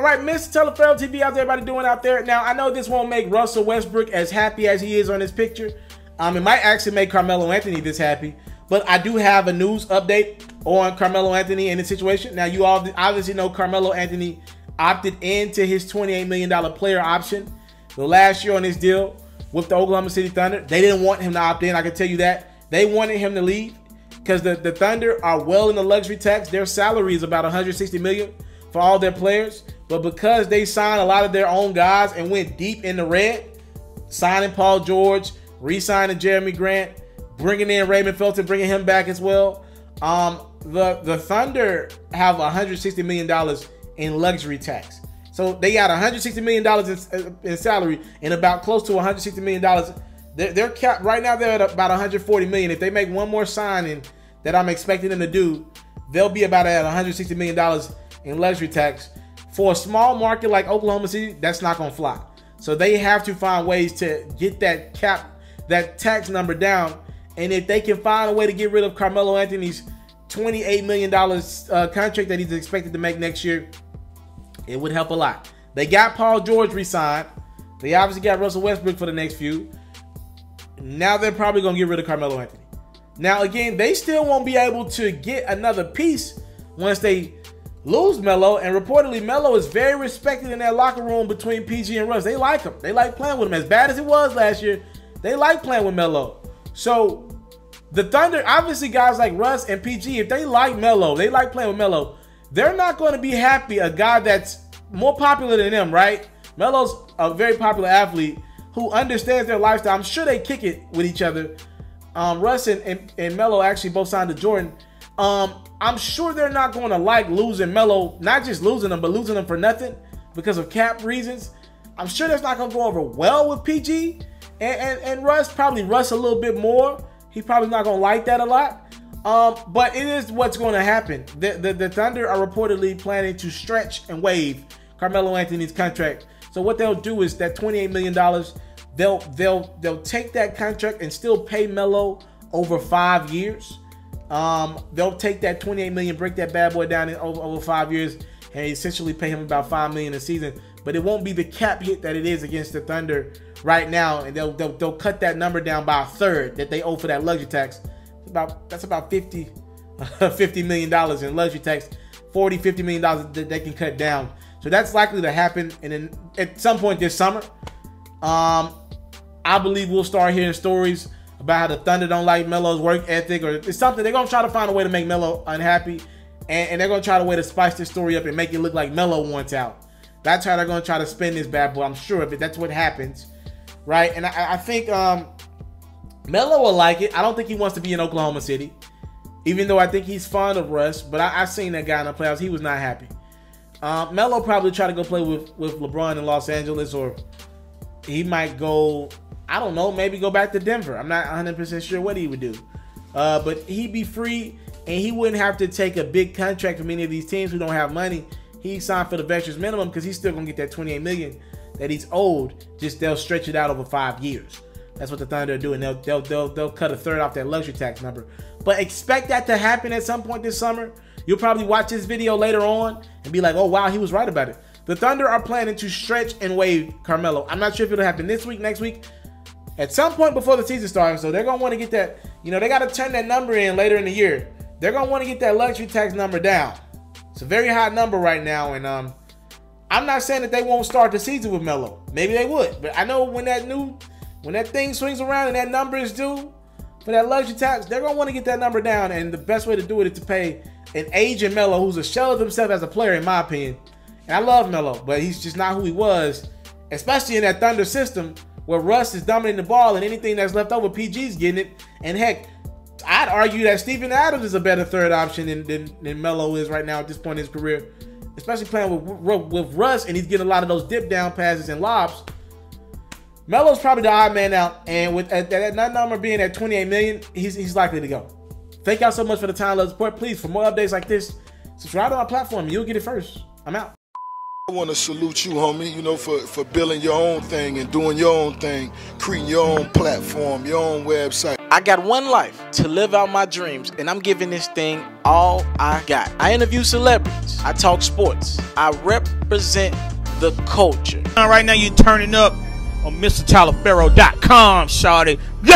right, Mr. Taliaferro TV, how's everybody doing out there? Now, I know this won't make Russell Westbrook as happy as he is on this picture. It might actually make Carmelo Anthony this happy. But I do have a news update on Carmelo Anthony and the situation. Now, you all obviously know Carmelo Anthony opted into his $28 million player option the last year on this deal with the Oklahoma City Thunder. They didn't want him to opt in, I can tell you that. They wanted him to leave because the Thunder are well in the luxury tax. Their salary is about $160 million for all their players. But because they signed a lot of their own guys and went deep in the red, signing Paul George, re-signing Jeremy Grant, bringing in Raymond Felton, bringing him back as well. The Thunder have $160 million in luxury tax. So they got $160 million in salary and about close to $160 million. They're capped right now. They're at about $140 million. If they make one more signing that I'm expecting them to do, they'll be about at $160 million in luxury tax. For a small market like Oklahoma City, that's not going to fly. So they have to find ways to get that tax number down. And if they can find a way to get rid of Carmelo Anthony's $28 million contract that he's expected to make next year, it would help a lot. They got Paul George re-signed. They obviously got Russell Westbrook for the next few. Now they're probably going to get rid of Carmelo Anthony. Now, again, they still won't be able to get another piece once they lose Melo. And reportedly, Melo is very respected in that locker room between PG and Russ. They like him. They like playing with him. As bad as it was last year, they like playing with Melo. So the Thunder, obviously guys like Russ and PG, if they like Melo, they like playing with Melo, they're not going to be happy a guy that's more popular than them, right? Melo's a very popular athlete who understands their lifestyle. I'm sure they kick it with each other. Russ and Melo actually both signed to Jordan. I'm sure they're not going to like losing Melo, not just losing him, but losing him for nothing because of cap reasons. I'm sure that's not going to go over well with PG and Russ. Probably Russ a little bit more. He's probably not going to like that a lot. But it is what's going to happen. The Thunder are reportedly planning to stretch and waive Carmelo Anthony's contract. So what they'll do is that $28 million, they'll take that contract and still pay Melo over 5 years. They'll take that $28 million, break that bad boy down in over 5 years, and essentially pay him about $5 million a season. But it won't be the cap hit that it is against the Thunder right now, and they'll cut that number down by a third that they owe for that luxury tax. That's about $50 million in luxury tax, $50 million that they can cut down. So that's likely to happen, and then at some point this summer, I believe we'll start hearing stories about how the Thunder don't like Melo's work ethic, or it's something. They're gonna try to find a way to make Melo unhappy, and they're gonna try to way to spice this story up and make it look like Melo wants out. That's how they're gonna try to spin this bad boy. I'm sure of it. That's what happens, right? And I think Melo will like it. I don't think he wants to be in Oklahoma City, even though I think he's fond of Russ. But I seen that guy in the playoffs. He was not happy. Melo probably try to go play with LeBron in Los Angeles, or he might go, I don't know, maybe go back to Denver. I'm not 100% sure what he would do. But he'd be free, and he wouldn't have to take a big contract from any of these teams who don't have money. He signed for the veterans minimum because he's still going to get that $28 million that he's owed. Just they'll stretch it out over 5 years. That's what the Thunder are doing. They'll cut a third off that luxury tax number. But expect that to happen at some point this summer. You'll probably watch this video later on and be like, oh, wow, he was right about it. The Thunder are planning to stretch and waive Carmelo. I'm not sure if it'll happen this week, next week, at some point before the season starts. So they're going to want to get that, they got to turn that number in later in the year. They're going to want to get that luxury tax number down. It's a very high number right now. And I'm not saying that they won't start the season with Melo. Maybe they would. But I know when that thing swings around and that number is due for that luxury tax, they're going to want to get that number down. And the best way to do it is to pay an aging Melo who's a shell of himself as a player, in my opinion. And I love Melo, but he's just not who he was, especially in that Thunder system where Russ is dominating the ball and anything that's left over, PG's getting it. And heck, I'd argue that Steven Adams is a better third option than Melo is right now at this point in his career, especially playing with Russ, and he's getting a lot of those dip down passes and lobs. Melo's probably the odd man out, and with that number being at $28 million, he's likely to go. Thank y'all so much for the time, love, support. Please, for more updates like this, subscribe to our platform. You'll get it first. I'm out. I want to salute you, homie, for building your own thing and doing your own thing, creating your own platform, your own website. I got one life to live out my dreams, and I'm giving this thing all I got. I interview celebrities. I talk sports. I represent the culture. Right now, you're turning up on MrTaliaferro.com, shawty. Yeah.